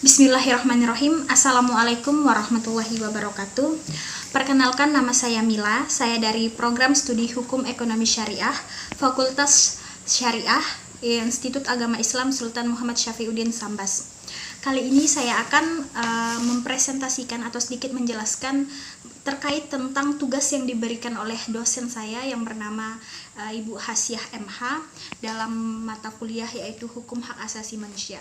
Bismillahirrahmanirrahim. Assalamualaikum warahmatullahi wabarakatuh. Perkenalkan, nama saya Mila. Saya dari Program Studi Hukum Ekonomi Syariah, Fakultas Syariah, Institut Agama Islam Sultan Muhammad Syafiuddin Sambas. Kali ini saya akan mempresentasikan atau sedikit menjelaskan terkait tentang tugas yang diberikan oleh dosen saya yang bernama Ibu Hasyiah MH dalam mata kuliah yaitu Hukum Hak Asasi Manusia.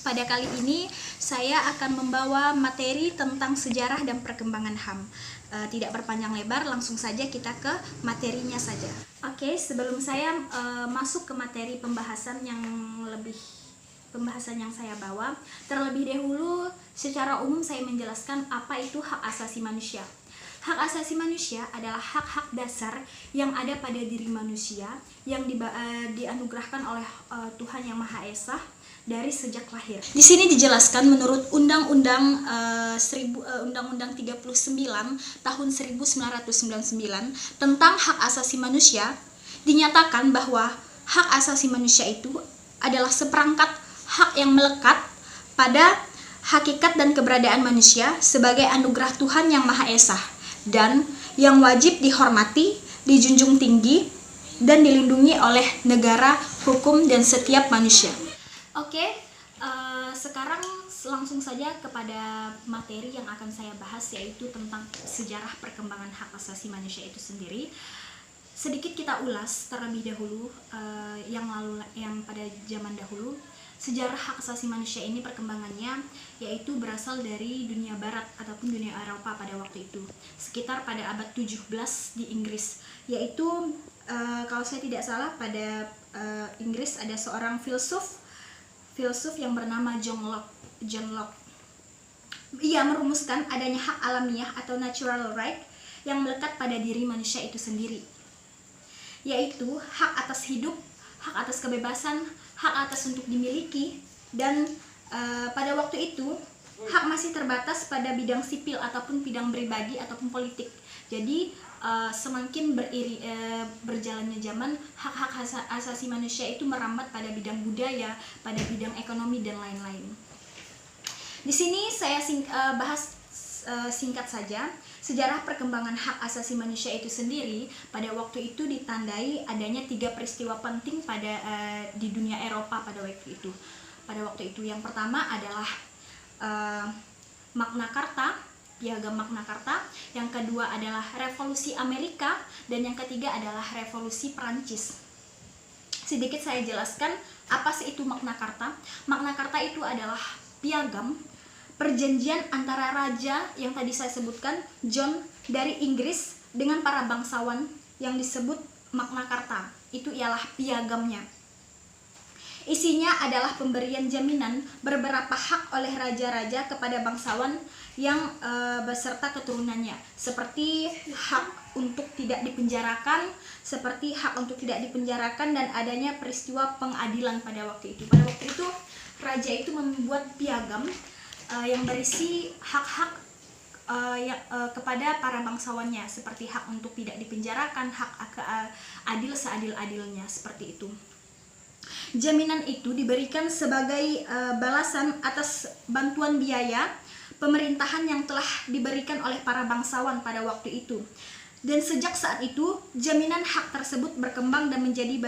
Pada kali ini saya akan membawa materi tentang sejarah dan perkembangan HAM. Tidak berpanjang lebar, langsung saja kita ke materinya saja. Oke, sebelum saya masuk ke materi pembahasan yang saya bawa, terlebih dahulu secara umum saya menjelaskan apa itu hak asasi manusia. Hak asasi manusia adalah hak-hak dasar yang ada pada diri manusia yang dianugerahkan oleh Tuhan Yang Maha Esa dari sejak lahir. Di sini dijelaskan menurut Undang-Undang 39 tahun 1999 tentang hak asasi manusia, dinyatakan bahwa hak asasi manusia itu adalah seperangkat hak yang melekat pada hakikat dan keberadaan manusia sebagai anugerah Tuhan Yang Maha Esa dan yang wajib dihormati, dijunjung tinggi, dan dilindungi oleh negara, hukum, dan setiap manusia. Oke, sekarang langsung saja kepada materi yang akan saya bahas, yaitu tentang sejarah perkembangan hak asasi manusia itu sendiri. Sedikit kita ulas terlebih dahulu yang pada zaman dahulu. Sejarah hak asasi manusia ini perkembangannya yaitu berasal dari dunia barat ataupun dunia Eropa pada waktu itu, sekitar pada abad 17 di Inggris, yaitu kalau saya tidak salah pada Inggris ada seorang filsuf yang bernama John Locke. Ia merumuskan adanya hak alamiah atau natural right yang melekat pada diri manusia itu sendiri, yaitu hak atas hidup, hak atas kebebasan, hak atas untuk dimiliki, dan pada waktu itu hak masih terbatas pada bidang sipil ataupun bidang pribadi ataupun politik. Jadi semakin berjalannya zaman, hak-hak asasi manusia itu merambat pada bidang budaya, pada bidang ekonomi, dan lain-lain. Di sini saya bahas singkat saja. Sejarah perkembangan hak asasi manusia itu sendiri pada waktu itu ditandai adanya 3 peristiwa penting di dunia Eropa pada waktu itu. Yang pertama adalah Magna Carta, Piagam Magna Carta. Yang kedua adalah Revolusi Amerika, dan yang ketiga adalah Revolusi Perancis. Sedikit saya jelaskan apa sih itu Magna Carta. Magna Carta itu adalah piagam perjanjian antara raja yang tadi saya sebutkan, John dari Inggris, dengan para bangsawan yang disebut Magna Carta. Itu ialah piagamnya. Isinya adalah pemberian jaminan beberapa hak oleh raja-raja kepada bangsawan yang beserta keturunannya, seperti hak untuk tidak dipenjarakan, dan adanya peristiwa pengadilan pada waktu itu. Pada waktu itu raja itu membuat piagam yang berisi hak-hak kepada para bangsawannya, seperti hak untuk tidak dipenjarakan, hak adil seadil-adilnya, seperti itu. Jaminan itu diberikan sebagai balasan atas bantuan biaya pemerintahan yang telah diberikan oleh para bangsawan pada waktu itu. Dan sejak saat itu, jaminan hak tersebut berkembang dan menjadi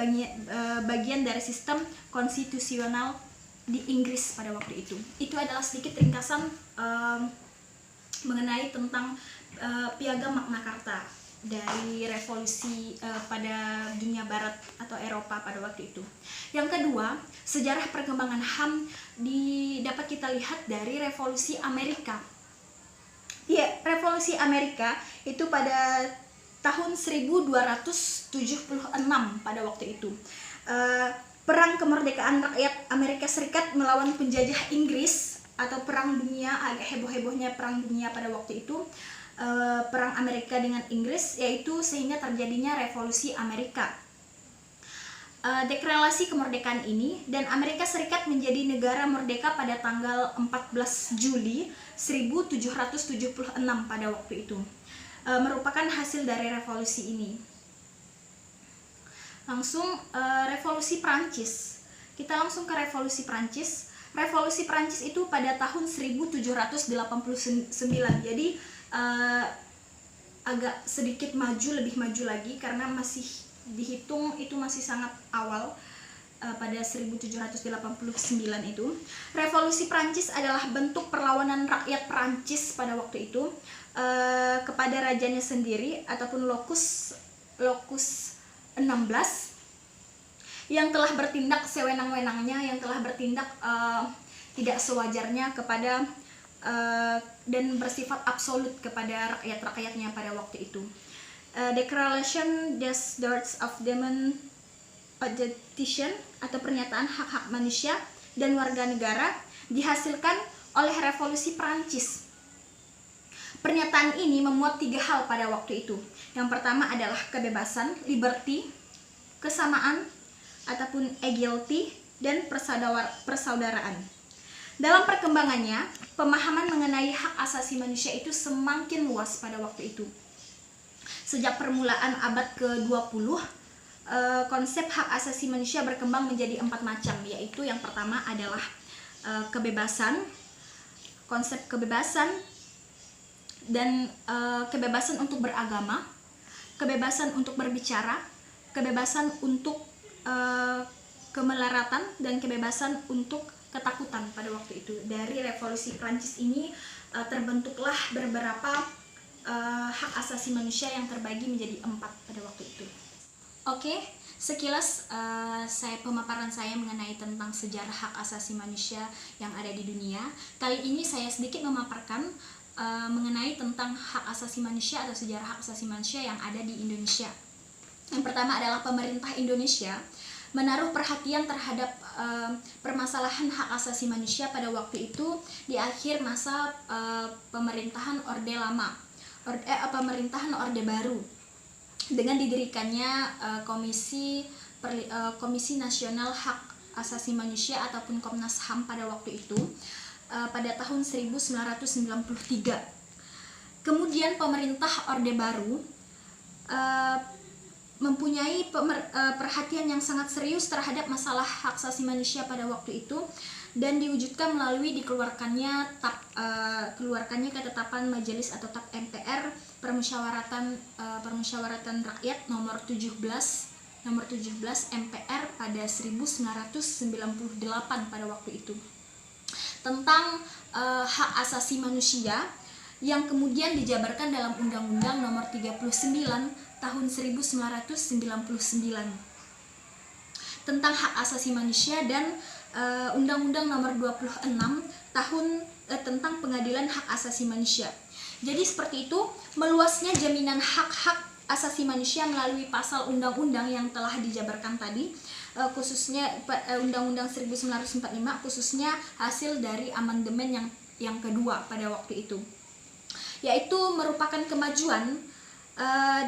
bagian dari sistem konstitusional di Inggris pada waktu itu. Itu adalah sedikit ringkasan mengenai tentang piagam Magna Carta dari revolusi pada dunia barat atau Eropa pada waktu itu. Yang kedua, sejarah perkembangan HAM dapat kita lihat dari Revolusi Amerika. Ya, Revolusi Amerika itu pada tahun 1276 pada waktu itu. Perang kemerdekaan rakyat Amerika Serikat melawan penjajah Inggris atau perang dunia, agak heboh-hebohnya perang dunia pada waktu itu, perang Amerika dengan Inggris, yaitu sehingga terjadinya Revolusi Amerika. Deklarasi kemerdekaan ini dan Amerika Serikat menjadi negara merdeka pada tanggal 14 Juli 1776 pada waktu itu, merupakan hasil dari revolusi ini. Langsung Revolusi Perancis. Kita langsung ke Revolusi Perancis. Revolusi Prancis itu pada tahun 1789. Jadi agak sedikit lebih maju lagi karena masih dihitung itu masih sangat awal. Pada 1789 itu, Revolusi Prancis adalah bentuk perlawanan rakyat Prancis pada waktu itu kepada rajanya sendiri ataupun locus 16 yang telah bertindak sewenang-wenangnya, yang telah bertindak tidak sewajarnya kepada dan bersifat absolut kepada rakyat-rakyatnya pada waktu itu. Declaration des Droits of Demon Adjudication atau pernyataan hak-hak manusia dan warga negara dihasilkan oleh Revolusi Prancis. Pernyataan ini memuat 3 hal pada waktu itu. Yang pertama adalah kebebasan, liberty, kesamaan ataupun equality, dan persaudaraan. Dalam perkembangannya, pemahaman mengenai hak asasi manusia itu semakin luas pada waktu itu. Sejak permulaan abad ke-20, konsep hak asasi manusia berkembang menjadi 4 macam, yaitu yang pertama adalah kebebasan, konsep kebebasan dan kebebasan untuk beragama, kebebasan untuk berbicara, kebebasan untuk kemelaratan, dan kebebasan untuk ketakutan pada waktu itu. Dari Revolusi Prancis ini terbentuklah beberapa hak asasi manusia yang terbagi menjadi 4 pada waktu itu. Oke, sekilas pemaparan saya mengenai tentang sejarah hak asasi manusia yang ada di dunia. Kali ini saya sedikit memaparkan mengenai tentang hak asasi manusia atau sejarah hak asasi manusia yang ada di Indonesia. Yang pertama adalah pemerintah Indonesia menaruh perhatian terhadap permasalahan hak asasi manusia pada waktu itu di akhir masa pemerintahan Orde Lama, pemerintahan Orde Baru, dengan didirikannya Komisi Nasional Hak Asasi Manusia ataupun Komnas HAM pada waktu itu pada tahun 1993. Kemudian pemerintah Orde Baru mempunyai perhatian yang sangat serius terhadap masalah hak asasi manusia pada waktu itu, dan diwujudkan melalui dikeluarkannya ketetapan majelis atau TAP MPR Permusyawaratan Rakyat nomor 17 MPR pada 1998 pada waktu itu tentang hak asasi manusia, yang kemudian dijabarkan dalam Undang-Undang nomor 39 tahun 1999 tentang hak asasi manusia, dan Undang-Undang nomor 26 tentang Pengadilan Hak Asasi Manusia. Jadi seperti itu meluasnya jaminan hak-hak asasi manusia melalui pasal undang-undang yang telah dijabarkan tadi, khususnya Undang-Undang 1945, khususnya hasil dari amandemen yang kedua pada waktu itu, yaitu merupakan kemajuan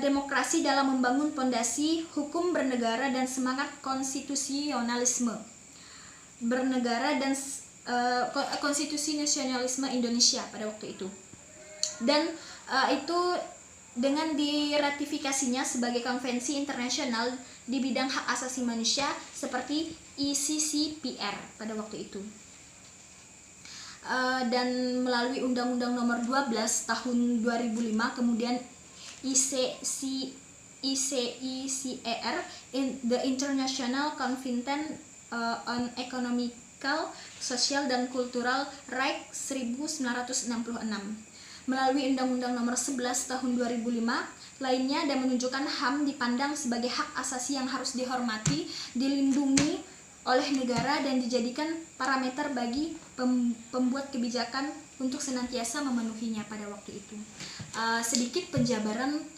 demokrasi dalam membangun fondasi hukum bernegara dan semangat konstitusionalisme bernegara dan konstitusi nasionalisme Indonesia pada waktu itu. Dan itu dengan diratifikasinya sebagai konvensi internasional di bidang hak asasi manusia seperti ICCPR pada waktu itu. Dan melalui Undang-Undang nomor 12 tahun 2005, kemudian ICICER, The International Covenant on Economical, Social, dan Cultural Rights 1966. Melalui Undang-Undang nomor 11 tahun 2005 lainnya, dan menunjukkan HAM dipandang sebagai hak asasi yang harus dihormati, dilindungi oleh negara, dan dijadikan parameter bagi pembuat kebijakan untuk senantiasa memenuhinya pada waktu itu. Sedikit penjabaran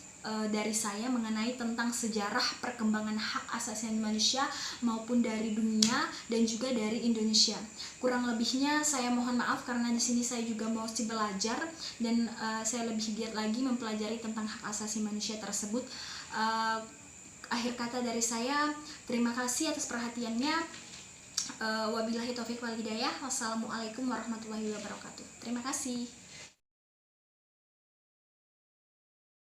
dari saya mengenai tentang sejarah perkembangan hak asasi manusia maupun dari dunia dan juga dari Indonesia. Kurang lebihnya saya mohon maaf karena di sini saya juga masih belajar, dan saya lebih giat lagi mempelajari tentang hak asasi manusia tersebut. Akhir kata dari saya, terima kasih atas perhatiannya. Wabillahi taufiq wal hidayah. Wassalamualaikum warahmatullahi wabarakatuh. Terima kasih.